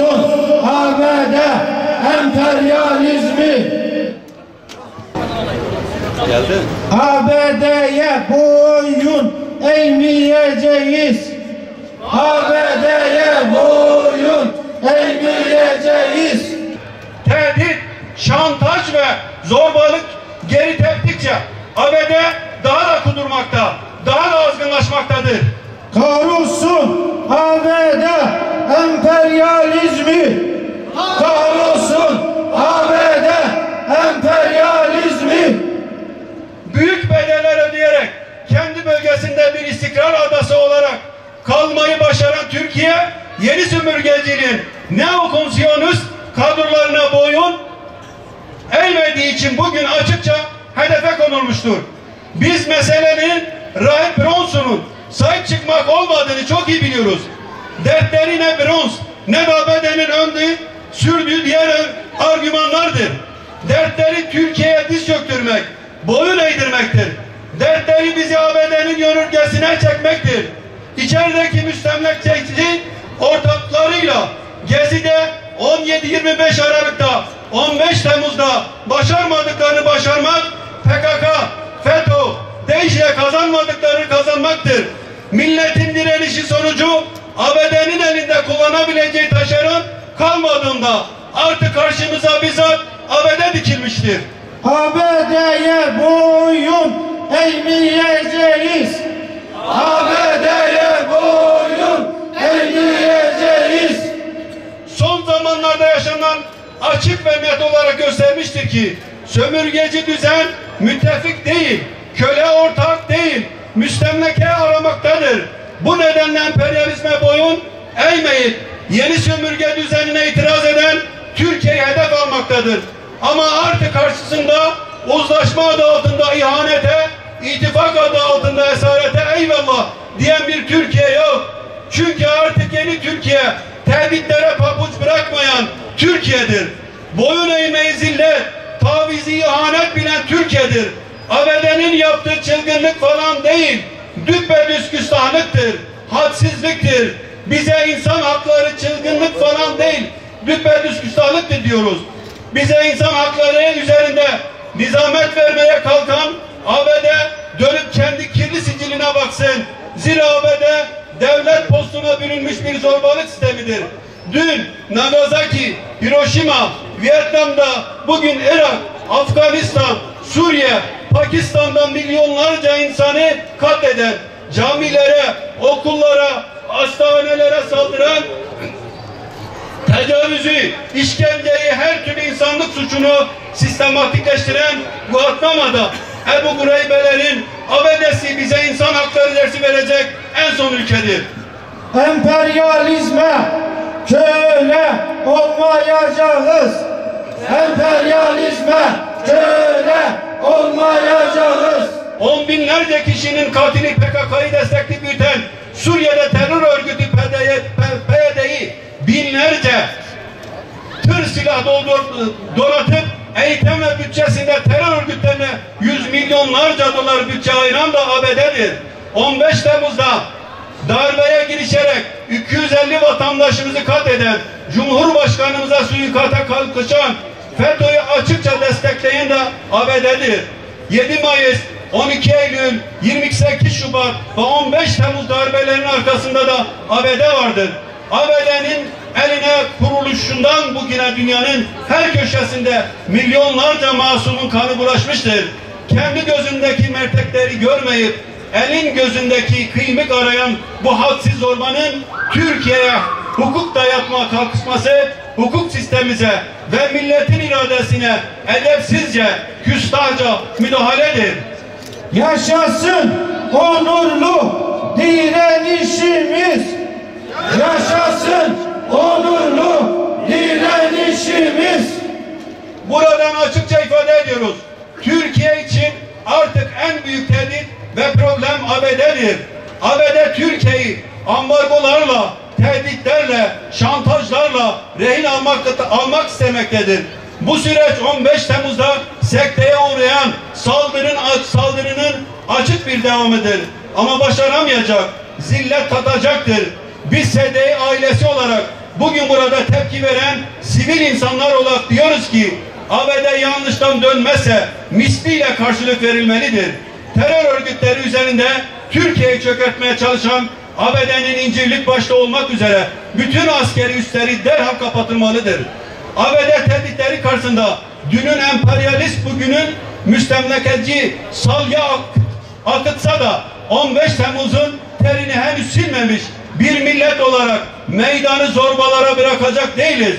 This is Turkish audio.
Kahrolsun ABD emperyalizmi. Geldi. ABD'ye boyun eğmeyeceğiz. ABD'ye boyun eğmeyeceğiz. Tehdit, şantaj ve zorbalık geri teptikçe ABD daha da kudurmakta, daha da azgınlaşmaktadır. Kahrolsun ABD emperyalizmi. Kahrolsun ABD emperyalizmi. Büyük bedeller ödeyerek kendi bölgesinde bir istikrar adası olarak kalmayı başaran Türkiye, yeni sömürgeciliğin neokonsyonist kadrolarına boyun eğmediği için bugün açıkça hedefe konulmuştur. Biz meselenin Rahip Bronson'un sahip çıkmak olmadığını çok iyi biliyoruz. Dertleri ne Brons ne de ABD'nin öndüğü, sürdüğü diğer argümanlardır. Dertleri Türkiye'ye diz çöktürmek, boyun eğdirmektir. Dertleri bizi ABD'nin yörüngesine çekmektir. İçerideki müstemlakçı ortaklarıyla Gezi'de 17-25 Aralık'ta 15 Temmuz'da başarmadıklarını başarmak, PKK, FETÖ, DEİŞ'le kazanmadıklarını kazanmaktır. Milletin direnişi sonucu ABD'nin elinde kullanabileceği taşeron kalmadığında artık karşımıza bizzat ABD dikilmiştir. ABD'ye boyun eğmeyeceğiz. ABD'ye boyun eğmeyeceğiz. Son zamanlarda yaşanan açık ve net olarak göstermiştir ki sömürgeci düzen müttefik değil, köle ortak değil, müstemleke aramaktadır. Bu nedenle emperyalizme boyun eğmeyip yeni sömürge düzenine itiraz eden Türkiye'yi hedef almaktadır. Ama artık karşısında uzlaşma adı altında ihanete, ittifak adı altında esarete eyvallah diyen bir Türkiye yok. Çünkü artık yeni Türkiye tehditlere pabuç bırakmayan Türkiye'dir. Boyun eğmeyi zillet, tavizi ihanet bilen Türkiye'dir. ABD'nin yaptığı çılgınlık falan değil, düpedüz küstahlıktır, hadsizliktir. Bize insan hakları çılgınlık falan değil, düpedüz küstahlıktır diyoruz. Bize insan hakları üzerinde nizamet vermeye kalkan ABD dönüp kendi kirli siciline baksın. Zira ABD devlet postuna bürünmüş bir zorbalık sistemidir. Dün Nagasaki, Hiroşima, Vietnam'da, bugün Irak, Afganistan, Suriye, Pakistan'dan milyonlarca insanı katleden, camilere, okullara, hastanelere saldıran, tecavüzü, işkenceyi, her türlü insanlık suçunu sistematikleştiren Guantanama'da Ebu Gureybelerin ABD'si bize insan hakları dersi verecek en son ülkedir. Emperyalizme köle olmayacağız. Emperyalizme köle olmayacağız. On binlerce kişinin katili PKK'yı destekleyip büyüten Suriye'de terör örgütü PYD'yi binlerce tır silah donatıp eğitim ve bütçesinde terör örgütlerine yüz milyonlarca dolar bütçe ayıran da ABD'dir. 15 Temmuz'da darbeye girişerek 250 vatandaşımızı katleden, Cumhurbaşkanımıza suikata kalkışan, FETÖ'yü açıkça destekleyen de ABD'dir. 7 Mayıs, 12 Eylül, 28 Şubat ve 15 Temmuz darbelerinin arkasında da ABD vardır. ABD'nin eline kuruluşundan bugüne dünyanın her köşesinde milyonlarca masumun kanı bulaşmıştır. Kendi gözündeki mertekleri görmeyip elin gözündeki kıymık arayan bu hadsiz zorbanın Türkiye'ye hukuk dayatma kalkışması hukuk sistemimize ve milletin iradesine edepsizce, küstahça müdahaledir. Yaşasın onurlu direnişimiz. Yaşasın onurlu direnişimiz. Buradan açıkça ifade ediyoruz. Türkiye için artık en büyük tehdit ve problem ABD'dir. ABD Türkiye'yi ambargolarla, tehditlerle, şantajlarla rehin almak istemektedir. Bu süreç 15 Temmuz'da sekteye uğrayan saldırının açık bir devamıdır. Ama başaramayacak, zillet tadacaktır. Biz SDİ ailesi olarak bugün burada tepki veren sivil insanlar olarak diyoruz ki ABD yanlıştan dönmezse misliyle karşılık verilmelidir. Terör örgütleri üzerinde Türkiye'yi çökertmeye çalışan ABD'nin incirlik başta olmak üzere bütün askeri üsleri derhal kapatılmalıdır. ABD tehditleri karşısında dünün emperyalist, bugünün müstemlekeci salya akıtsa da 15 Temmuz'un terini henüz silmemiş bir millet olarak meydanı zorbalara bırakacak değiliz.